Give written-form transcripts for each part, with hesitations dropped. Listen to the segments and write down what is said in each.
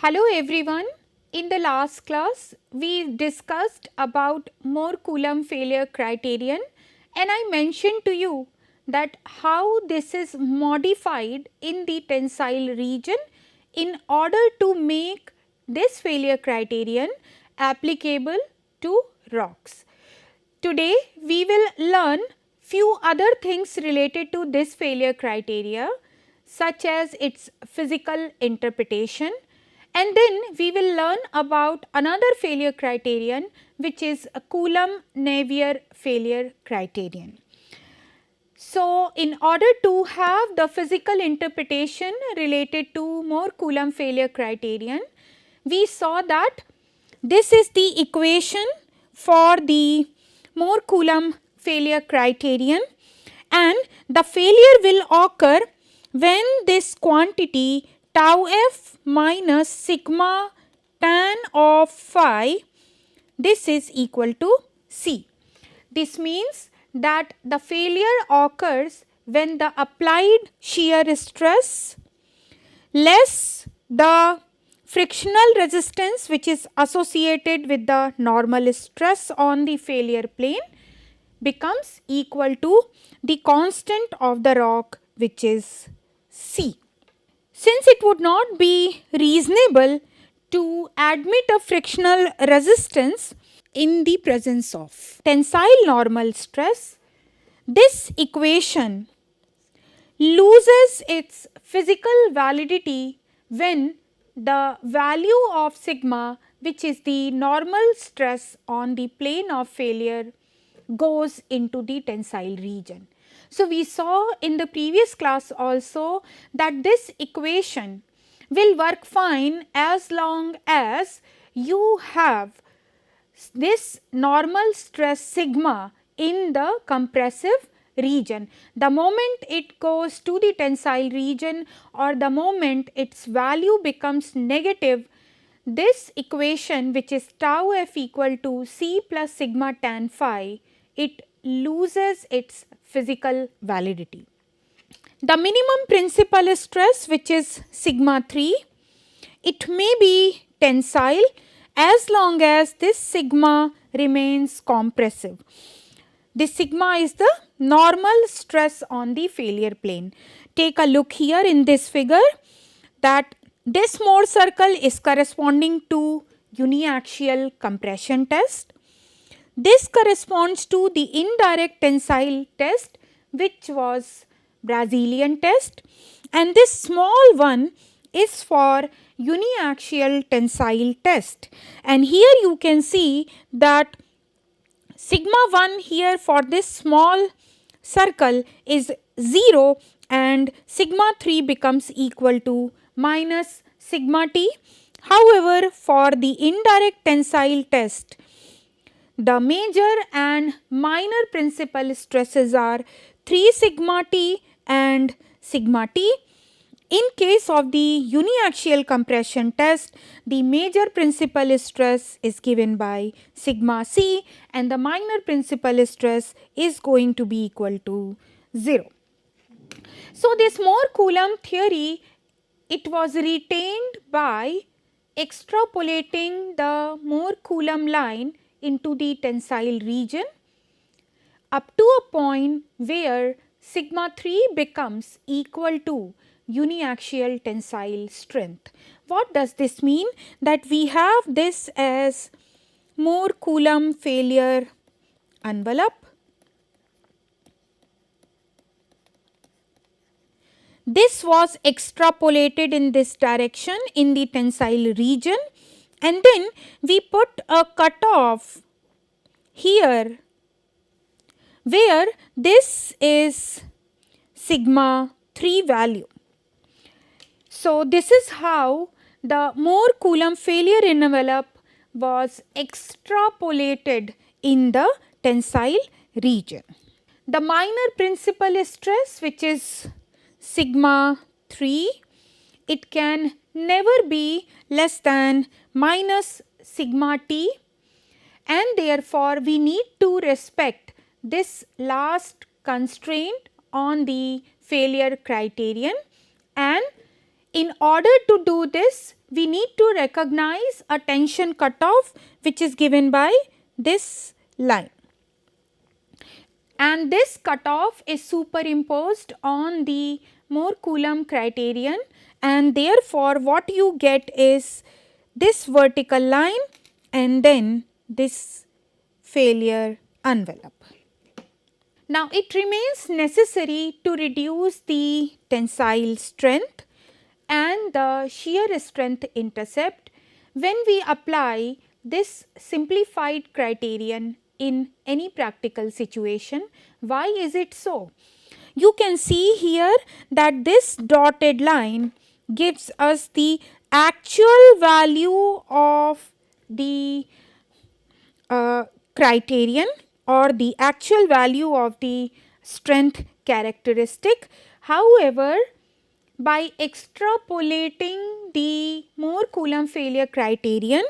Hello everyone. In the last class, we discussed about Mohr-Coulomb failure criterion, and I mentioned to you that how this is modified in the tensile region in order to make this failure criterion applicable to rocks. Today, we will learn few other things related to this failure criteria, such as its physical interpretation, and then we will learn about another failure criterion, which is a Coulomb-Navier failure criterion. So, in order to have the physical interpretation related to Mohr-Coulomb failure criterion, we saw that this is the equation for the Mohr-Coulomb failure criterion, and the failure will occur when this quantity tau f minus sigma tan of phi, this is equal to C. This means that the failure occurs when the applied shear stress less the frictional resistance which is associated with the normal stress on the failure plane becomes equal to the constant of the rock, which is C. Since it would not be reasonable to admit a frictional resistance in the presence of tensile normal stress, this equation loses its physical validity when the value of sigma, which is the normal stress on the plane of failure, goes into the tensile region. So, we saw in the previous class also that this equation will work fine as long as you have this normal stress sigma in the compressive region. The moment it goes to the tensile region or the moment its value becomes negative, this equation, which is tau f equal to C plus sigma tan phi, it loses its physical validity. The minimum principal stress, which is sigma 3, it may be tensile as long as this sigma remains compressive. This sigma is the normal stress on the failure plane. Take a look here in this figure that this Mohr circle is corresponding to uniaxial compression test. This corresponds to the indirect tensile test, which was Brazilian test, and this small one is for uniaxial tensile test. And here you can see that sigma 1 here for this small circle is 0 and sigma 3 becomes equal to minus sigma t. However, for the indirect tensile test, the major and minor principal stresses are 3 sigma t and sigma t. In case of the uniaxial compression test, the major principal stress is given by sigma c and the minor principal stress is going to be equal to 0. So, this Mohr-Coulomb theory, it was retained by extrapolating the Mohr-Coulomb line into the tensile region up to a point where sigma 3 becomes equal to uniaxial tensile strength. What does this mean? That we have this as Mohr-Coulomb failure envelope. This was extrapolated in this direction in the tensile region, and then we put a cutoff here where this is sigma 3 value. So, this is how the Mohr-Coulomb failure envelope was extrapolated in the tensile region. The minor principal stress, which is sigma 3, it can never be less than minus sigma t, and therefore, we need to respect this last constraint on the failure criterion, and in order to do this, we need to recognize a tension cutoff which is given by this line. And this cutoff is superimposed on the Mohr-Coulomb criterion, and therefore what you get is this vertical line and then this failure envelope. Now it remains necessary to reduce the tensile strength and the shear strength intercept when we apply this simplified criterion in any practical situation. Why is it so? You can see here that this dotted line gives us the actual value of the criterion or the actual value of the strength characteristic. However, by extrapolating the Mohr-Coulomb failure criterion,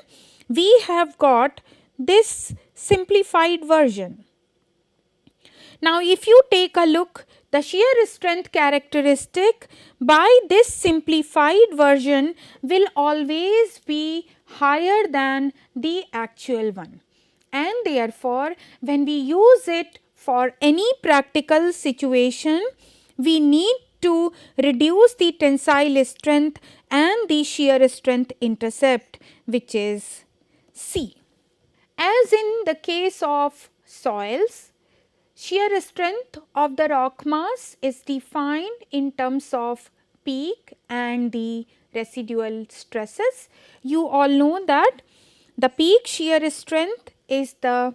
we have got this simplified version. Now, if you take a look, the shear strength characteristic by this simplified version will always be higher than the actual one, and therefore, when we use it for any practical situation, we need to reduce the tensile strength and the shear strength intercept, which is C. As in the case of soils, shear strength of the rock mass is defined in terms of peak and the residual stresses. You all know that the peak shear strength is the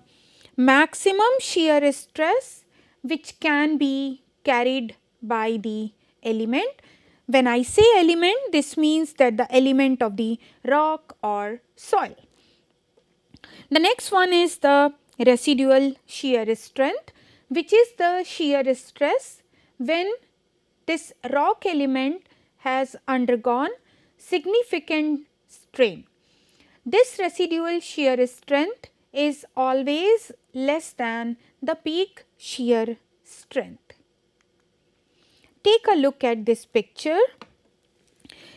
maximum shear stress which can be carried by the element. When I say element, this means that the element of the rock or soil. The next one is the residual shear strength, which is the shear stress when this rock element has undergone significant strain. This residual shear strength is always less than the peak shear strength. Take a look at this picture.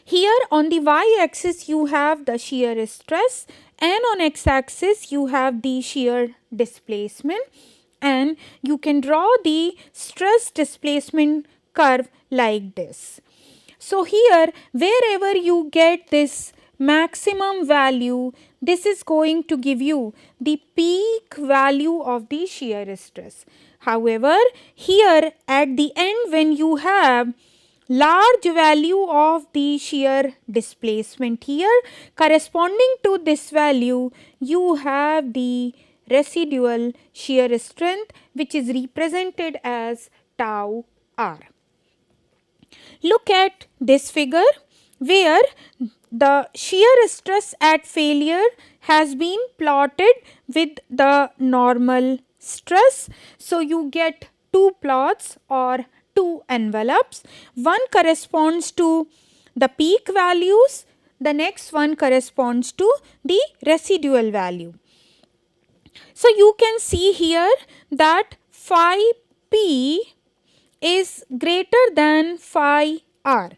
Here on the y axis you have the shear stress and on x axis you have the shear displacement, and you can draw the stress displacement curve like this. So here wherever you get this maximum value, this is going to give you the peak value of the shear stress. However, here at the end when you have large value of the shear displacement here, corresponding to this value you have the residual shear strength which is represented as tau r. Look at this figure where the shear stress at failure has been plotted with the normal stress. So, you get two plots or two envelopes. One corresponds to the peak values, the next one corresponds to the residual value. So, you can see here that phi p is greater than phi r.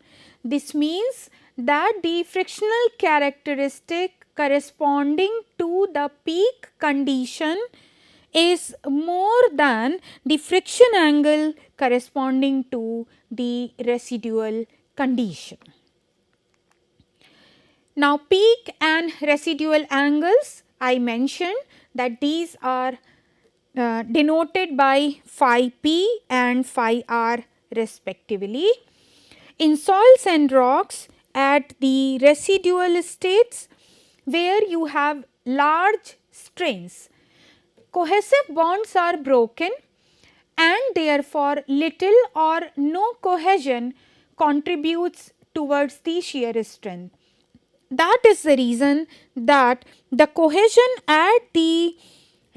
This means that the frictional characteristic corresponding to the peak condition is more than the friction angle corresponding to the residual condition. Now, peak and residual angles, I mentioned that these are denoted by phi p and phi r respectively. In soils and rocks at the residual states where you have large strains, cohesive bonds are broken and therefore little or no cohesion contributes towards the shear strength. That is the reason that the cohesion at the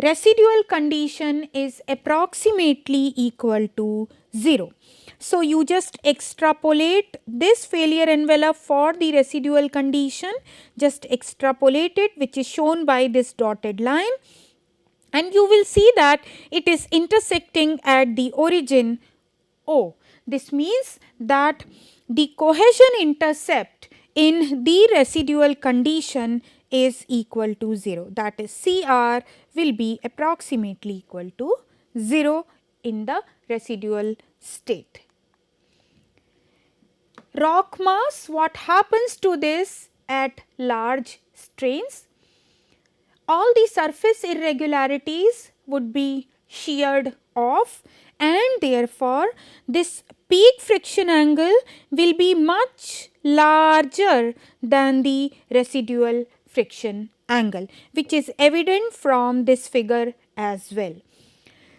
residual condition is approximately equal to 0. So, you just extrapolate this failure envelope for the residual condition, just extrapolate it, which is shown by this dotted line, and you will see that it is intersecting at the origin O. This means that the cohesion intercept in the residual condition is equal to 0. That is, Cr will be approximately equal to 0 in the residual state. Rock mass, what happens to this at large strains? All the surface irregularities would be sheared off, and therefore this peak friction angle will be much larger than the residual friction angle, which is evident from this figure as well.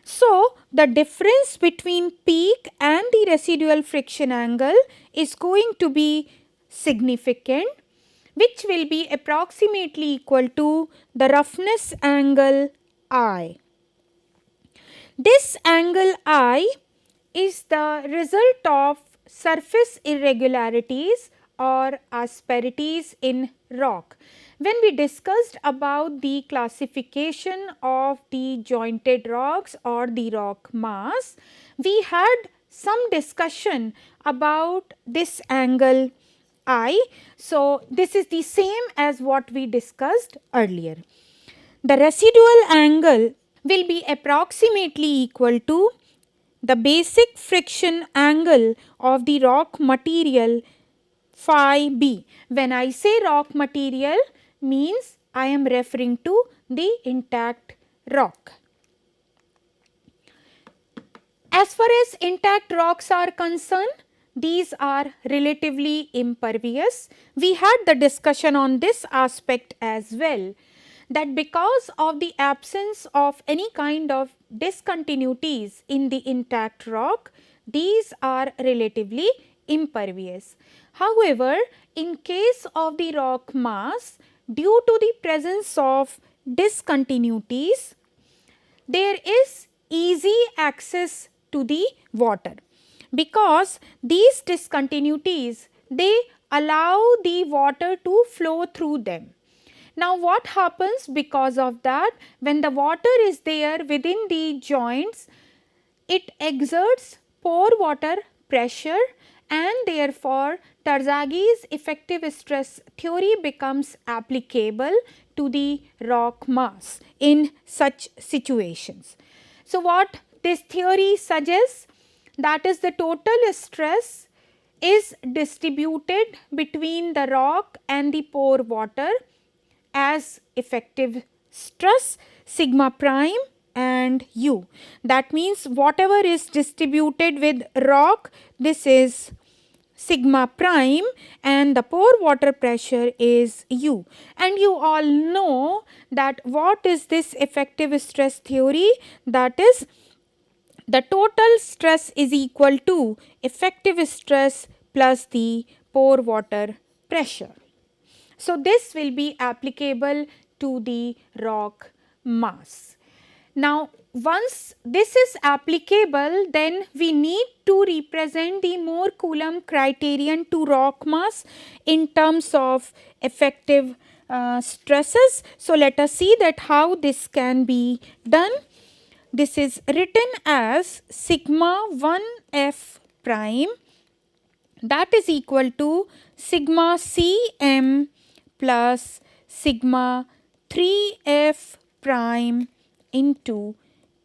So, the difference between peak and the residual friction angle is going to be significant, which will be approximately equal to the roughness angle I. This angle I is the result of surface irregularities or asperities in rock. When we discussed about the classification of the jointed rocks or the rock mass, we had some discussion about this angle I. So, this is the same as what we discussed earlier. The residual angle will be approximately equal to the basic friction angle of the rock material phi b. When I say rock material, means I am referring to the intact rock. As far as intact rocks are concerned, these are relatively impervious. We had the discussion on this aspect as well, that because of the absence of any kind of discontinuities in the intact rock, these are relatively impervious. However, in case of the rock mass, due to the presence of discontinuities, there is easy access to the water, because these discontinuities, they allow the water to flow through them. Now, what happens because of that? When the water is there within the joints, it exerts pore water pressure, and therefore Terzaghis effective stress theory becomes applicable to the rock mass in such situations. So, what this theory suggests, that is, the total stress is distributed between the rock and the pore water as effective stress sigma prime and u. That means whatever is distributed with rock, this is sigma prime, and the pore water pressure is u. And you all know that what is this effective stress theory? That is, the total stress is equal to effective stress plus the pore water pressure. So, this will be applicable to the rock mass. Now, once this is applicable, then we need to represent the Mohr-Coulomb criterion to rock mass in terms of effective stresses. So, let us see that how this can be done. This is written as sigma 1 f prime, that is equal to sigma cm plus sigma 3 f prime into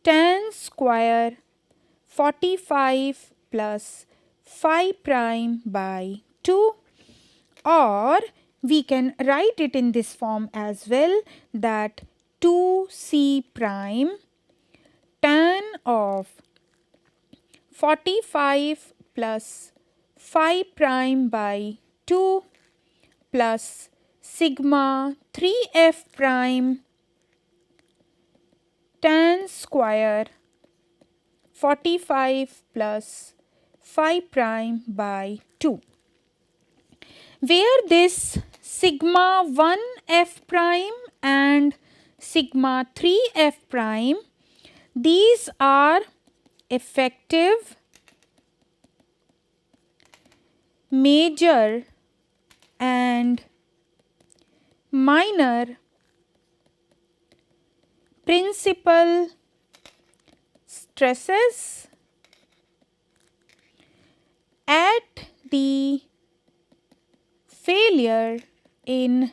tan square 45 plus phi prime by 2, or we can write it in this form as well, that 2c prime tan of 45 plus phi prime by 2 plus sigma 3f prime tan square 45 plus phi prime by 2, where this sigma 1 f prime and sigma 3 f prime, these are effective, major and minor principal stresses at the failure in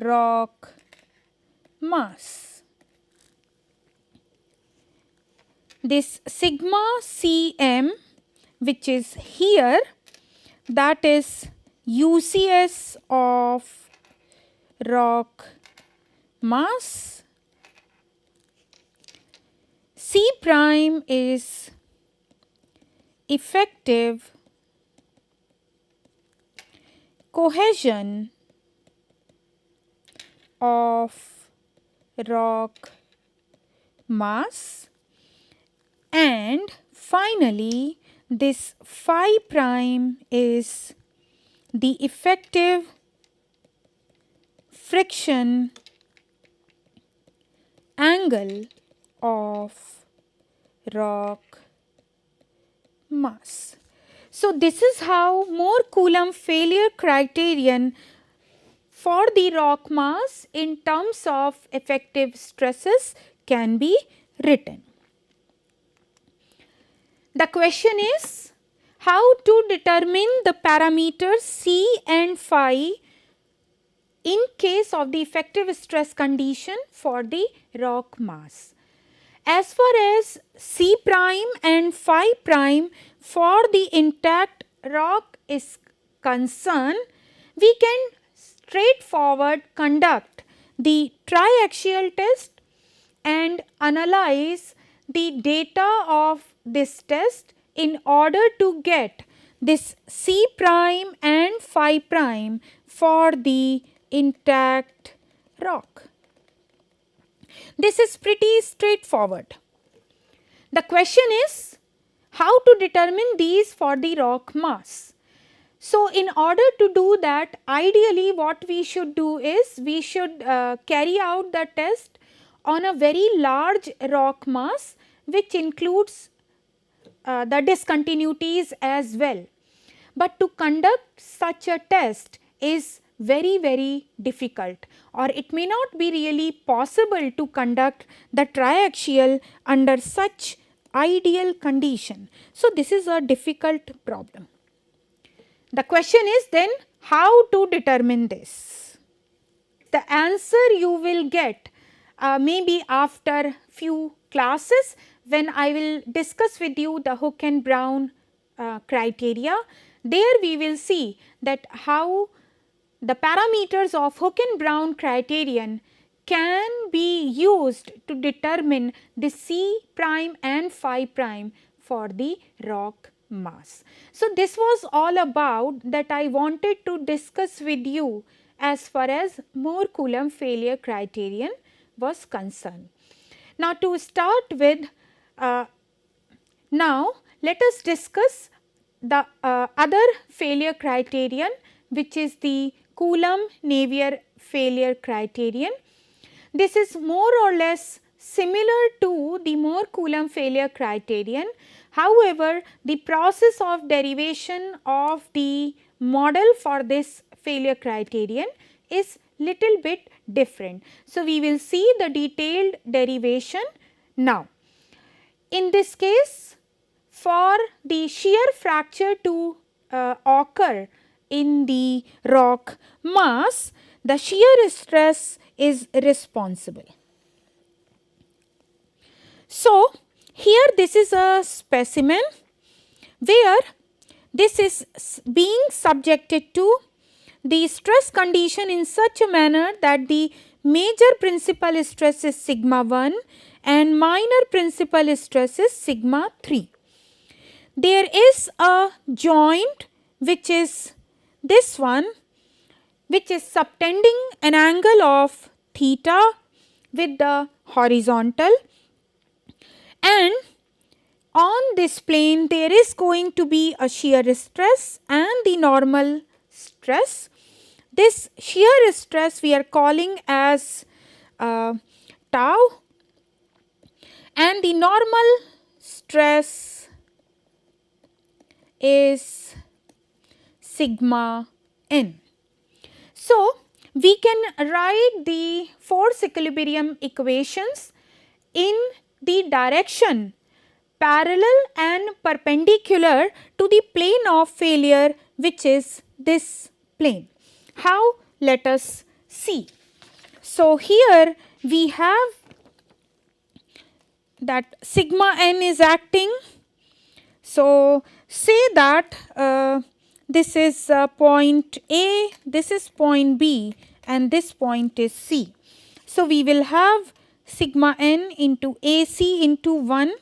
rock mass. This sigma Cm, which is here, that is UCS of rock mass. C prime is effective cohesion of rock mass, and finally this phi prime is the effective friction angle of rock mass. So this is how Mohr-Coulomb failure criterion for the rock mass in terms of effective stresses can be written. The question is how to determine the parameters C and phi in case of the effective stress condition for the rock mass. As far as C prime and phi prime for the intact rock is concerned, we can straightforward conduct the triaxial test and analyze the data of this test in order to get this C prime and phi prime for the intact rock. This is pretty straightforward. The question is how to determine these for the rock mass. So in order to do that, ideally what we should do is we should carry out the test on a very large rock mass, which includes the discontinuities as well. But to conduct such a test is very difficult, or it may not be really possible to conduct the triaxial under such ideal condition. So this is a difficult problem. The question is then how to determine this. The answer you will get maybe after few classes when I will discuss with you the Hook and Brown criteria. There we will see that how the parameters of Hook and Brown criterion can be used to determine the C prime and phi prime for the rock mass. So this was all about that I wanted to discuss with you as far as Mohr-Coulomb failure criterion was concerned. Now to start with, now let us discuss the other failure criterion, which is the Coulomb-Navier failure criterion. This is more or less similar to the Mohr-Coulomb failure criterion. However, the process of derivation of the model for this failure criterion is little bit different. So we will see the detailed derivation now. In this case, for the shear fracture to occur in the rock mass, the shear stress is responsible. So here this is a specimen where this is being subjected to the stress condition in such a manner that the major principal stress is sigma 1 and minor principal stress is sigma 3. There is a joint which is this one, which is subtending an angle of theta with the horizontal, and on this plane there is going to be a shear stress and the normal stress. This shear stress we are calling as tau, and the normal stress is sigma n. So we can write the force equilibrium equations in the direction parallel and perpendicular to the plane of failure, which is this plane. How? Let us see. So, here we have that sigma n is acting. So, say that this is point A, this is point B, and this point is C. So, we will have sigma n into AC into 1,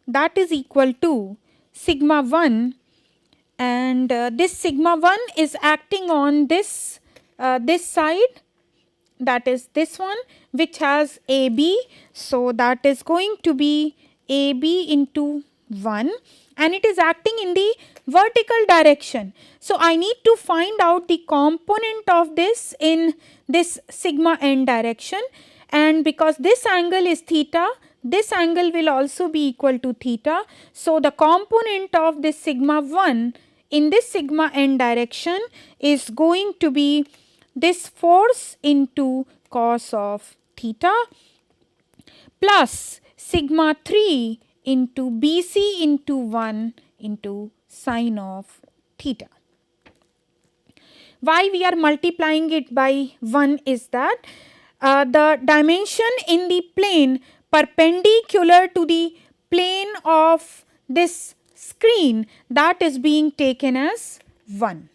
that is equal to sigma 1, and this sigma 1 is acting on this side, that is this one, which has AB. So, that is going to be AB into 1, and it is acting in the vertical direction. So, I need to find out the component of this in this sigma n direction, and because this angle is theta, this angle will also be equal to theta. So, the component of this sigma 1 in this sigma n direction is going to be this force into cos of theta plus sigma 3 into BC into 1 into sine of theta. Why we are multiplying it by 1 is that the dimension in the plane perpendicular to the plane of this screen, that is being taken as 1.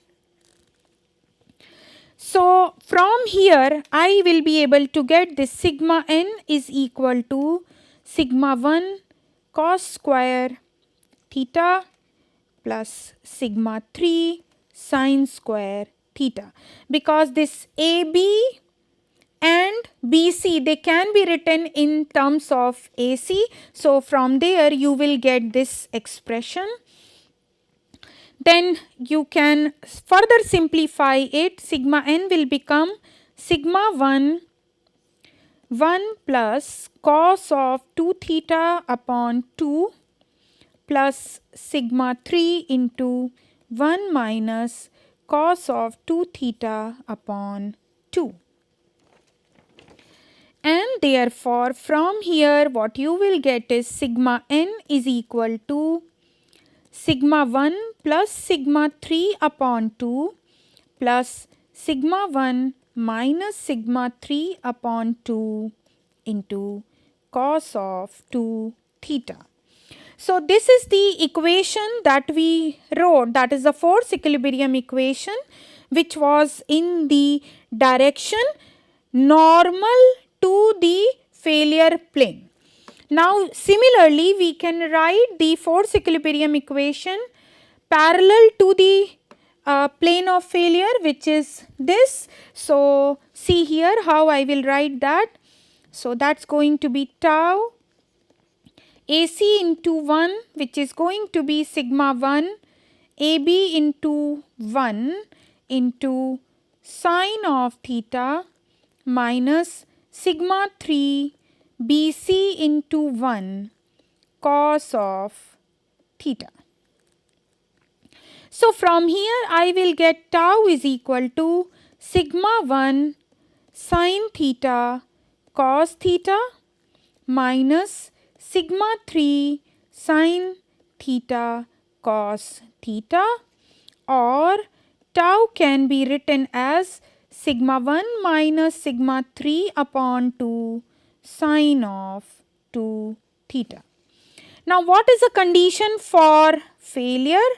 So, from here I will be able to get this sigma n is equal to sigma 1 cos square theta plus sigma 3 sine square theta, because this AB and BC, they can be written in terms of AC. So, from there you will get this expression. Then you can further simplify it. Sigma n will become sigma 1 plus cos of 2 theta upon 2 plus sigma 3 into 1 minus cos of 2 theta upon 2. And therefore, from here what you will get is sigma n is equal to sigma 1 plus sigma 3 upon 2 plus sigma 1 minus sigma 3 upon 2 into cos of 2 theta. So, this is the equation that we wrote, that is the force equilibrium equation, which was in the direction normal to the failure plane. Now, similarly, we can write the force equilibrium equation parallel to the plane of failure, which is this. So, see here how I will write that. So, that is going to be tau AC into 1, which is going to be sigma 1 AB into 1 into sine of theta minus sigma 3 BC into 1 cos of theta. So, from here I will get tau is equal to sigma 1 sine theta cos theta minus sigma 3 sine theta cos theta, or tau can be written as sigma 1 minus sigma 3 upon 2 sine of 2 theta. Now, what is the condition for failure?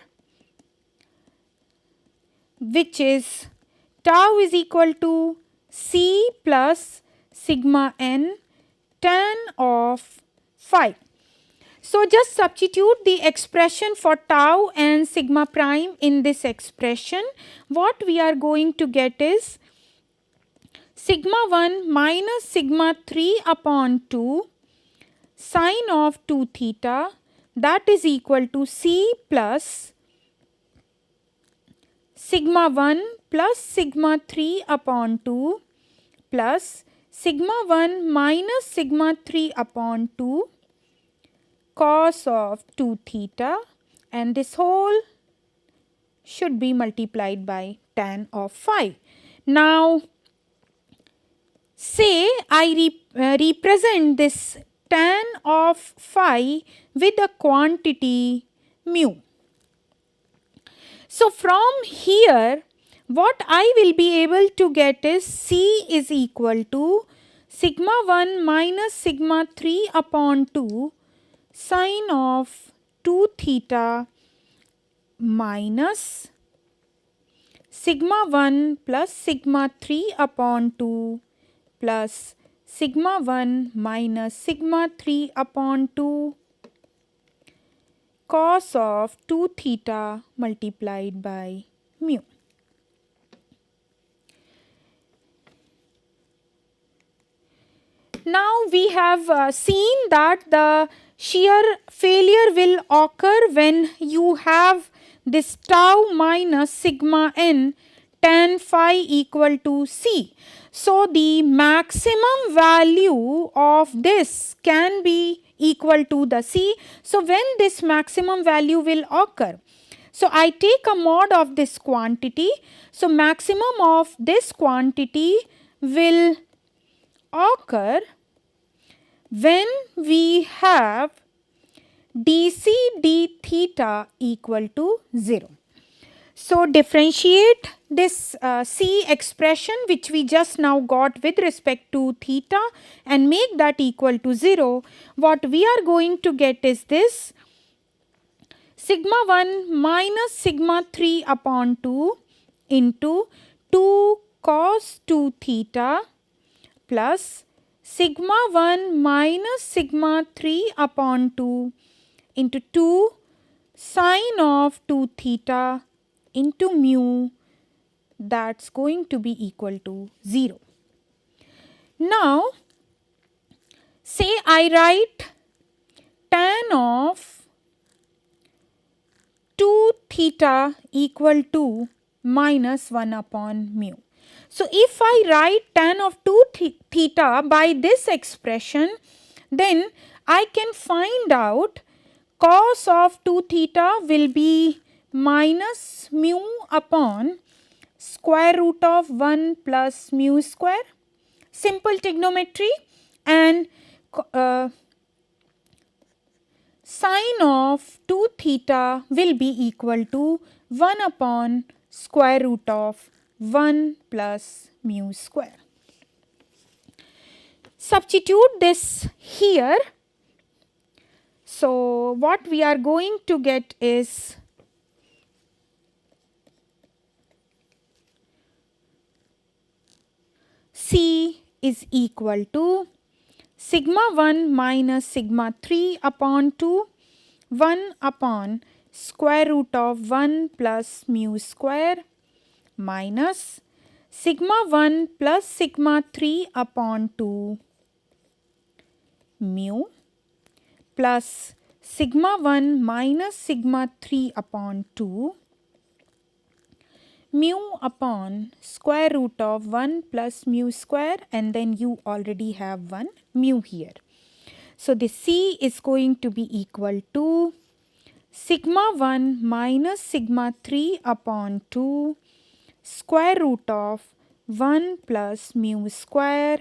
Which is tau is equal to C plus sigma n tan of phi. So, just substitute the expression for tau and sigma prime in this expression. What we are going to get is sigma 1 minus sigma 3 upon 2 sine of 2 theta, that is equal to C plus sigma 1 plus sigma 3 upon 2 plus sigma 1 minus sigma 3 upon 2 cos of 2 theta, and this whole should be multiplied by tan of phi. Now, say I represent this tan of phi with a quantity mu. So, from here what I will be able to get is C is equal to sigma 1 minus sigma 3 upon 2 sine of 2 theta minus sigma 1 plus sigma 3 upon 2 plus sigma 1 minus sigma 3 upon 2 cos of 2 theta multiplied by mu. Now we have seen that the shear failure will occur when you have this tau minus sigma n tan phi equal to C. So the maximum value of this can be equal to the C. So when this maximum value will occur? So I take a mod of this quantity. So maximum of this quantity will occur when we have dc d theta equal to 0. So differentiate this C expression which we just now got with respect to theta and make that equal to 0. What we are going to get is this sigma 1 minus sigma 3 upon 2 into 2 cos 2 theta plus sigma 1 minus sigma 3 upon 2 into 2 sine of 2 theta into mu, that's going to be equal to 0. Now say I write tan of 2 theta equal to minus 1 upon mu. So if I write tan of 2 theta by this expression, then I can find out cos of 2 theta will be minus mu upon square root of 1 plus mu square, simple trigonometry, and sine of 2 theta will be equal to 1 upon square root of 1 plus mu square. Substitute this here. So what we are going to get is C is equal to sigma 1 minus sigma 3 upon 2, 1 upon square root of 1 plus mu square minus sigma 1 plus sigma 3 upon 2 mu plus sigma 1 minus sigma 3 upon 2 mu upon square root of 1 plus mu square, and then you already have 1 mu here. So the C is going to be equal to sigma 1 minus sigma 3 upon 2 square root of 1 plus mu square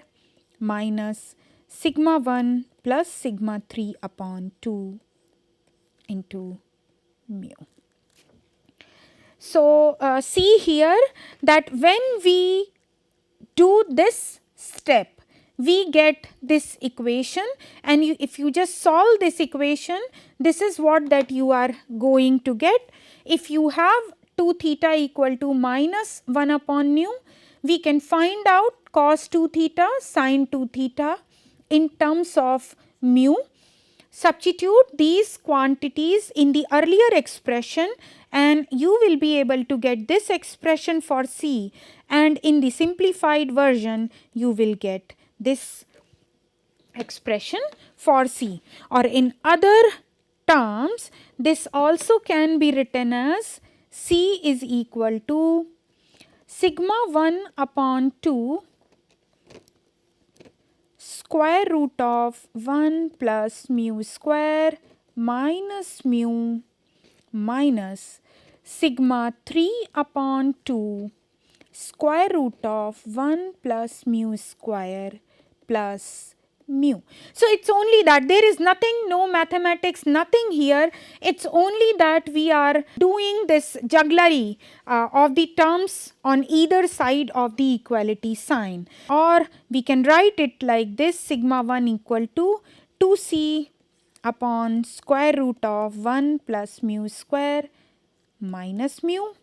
minus sigma 1 plus sigma 3 upon 2 into mu. So see here that when we do this step, we get this equation, and if you just solve this equation, this is what that you are going to get. If you have 2 theta equal to minus 1 upon mu, we can find out cos 2 theta, sin 2 theta in terms of mu. Substitute these quantities in the earlier expression and you will be able to get this expression for C, and in the simplified version you will get this expression for C, or in other terms this also can be written as C is equal to sigma 1 upon 2 square root of 1 plus mu square minus mu minus sigma 3 upon 2 square root of 1 plus mu square plus mu. So, it is only that, there is nothing, no mathematics, nothing here, it is only that we are doing this jugglery of the terms on either side of the equality sign, or we can write it like this: sigma 1 equal to 2c upon square root of 1 plus mu square minus mu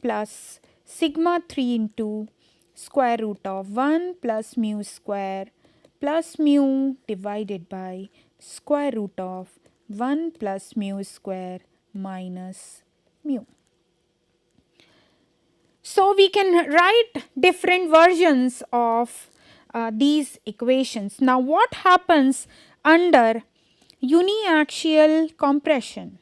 plus sigma 3 into square root of 1 plus mu square plus mu divided by square root of 1 plus mu square minus mu. So, we can write different versions of these equations. Now, what happens under uniaxial compression?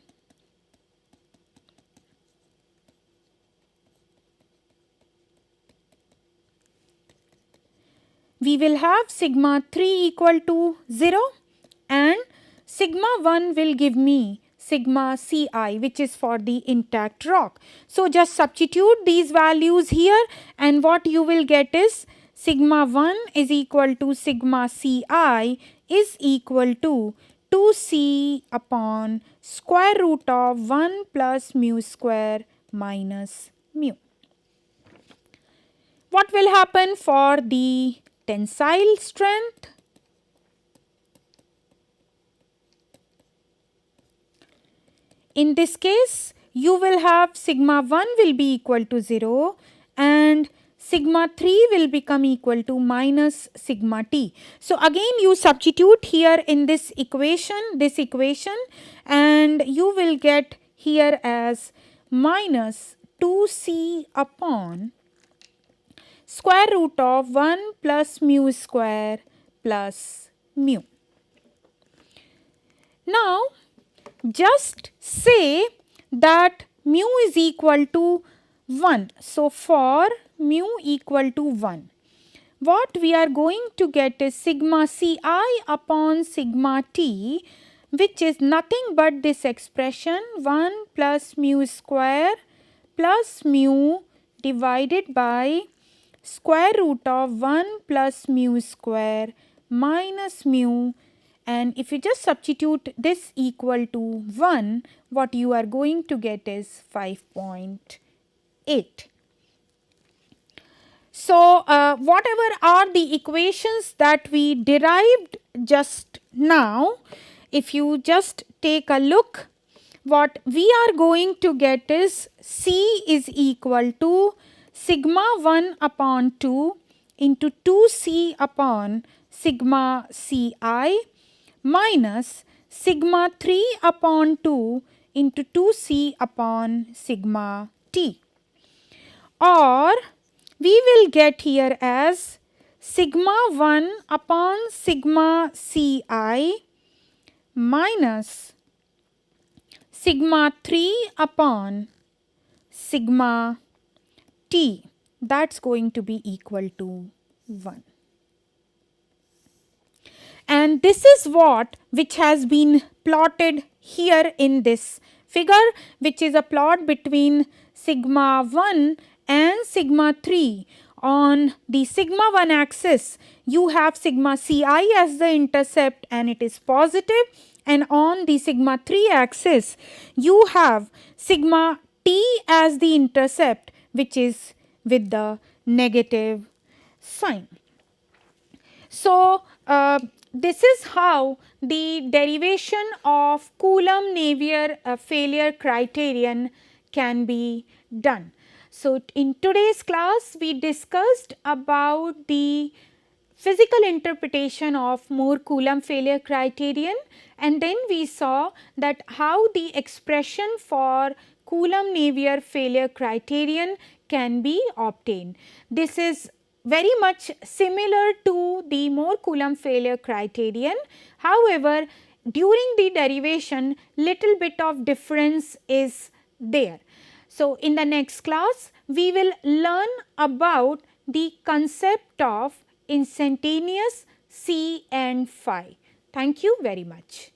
We will have sigma 3 equal to 0 and sigma 1 will give me sigma Ci, which is for the intact rock. So, just substitute these values here and what you will get is sigma 1 is equal to sigma Ci is equal to 2c upon square root of 1 plus mu square minus mu. What will happen for the tensile strength? In this case, you will have sigma 1 will be equal to 0 and sigma 3 will become equal to minus sigma t. So, again you substitute here in this equation and you will get here as minus 2c upon square root of 1 plus mu square plus mu. Now, just say that mu is equal to 1. So, for mu equal to 1, what we are going to get is sigma Ci upon sigma t, which is nothing but this expression 1 plus mu square plus mu divided by square root of 1 plus mu square minus mu, and if you just substitute this equal to 1, what you are going to get is 5.8. So, whatever are the equations that we derived just now, if you just take a look, what we are going to get is C is equal to sigma 1 upon 2 into 2c upon sigma Ci minus sigma 3 upon 2 into 2c upon sigma t, or we will get here as sigma 1 upon sigma Ci minus sigma 3 upon sigma t, that is going to be equal to 1. And this is what which has been plotted here in this figure, which is a plot between sigma 1 and sigma 3. On the sigma 1 axis, you have sigma Ci as the intercept and it is positive, and on the sigma 3 axis, you have sigma t as the intercept, which is with the negative sign. So, this is how the derivation of Coulomb-Navier failure criterion can be done. So, in today's class, we discussed about the physical interpretation of Mohr-Coulomb failure criterion, and then we saw that how the expression for Coulomb-Navier failure criterion can be obtained. This is very much similar to the Mohr-Coulomb failure criterion. However, during the derivation, little bit of difference is there. So, in the next class, we will learn about the concept of instantaneous C and phi. Thank you very much.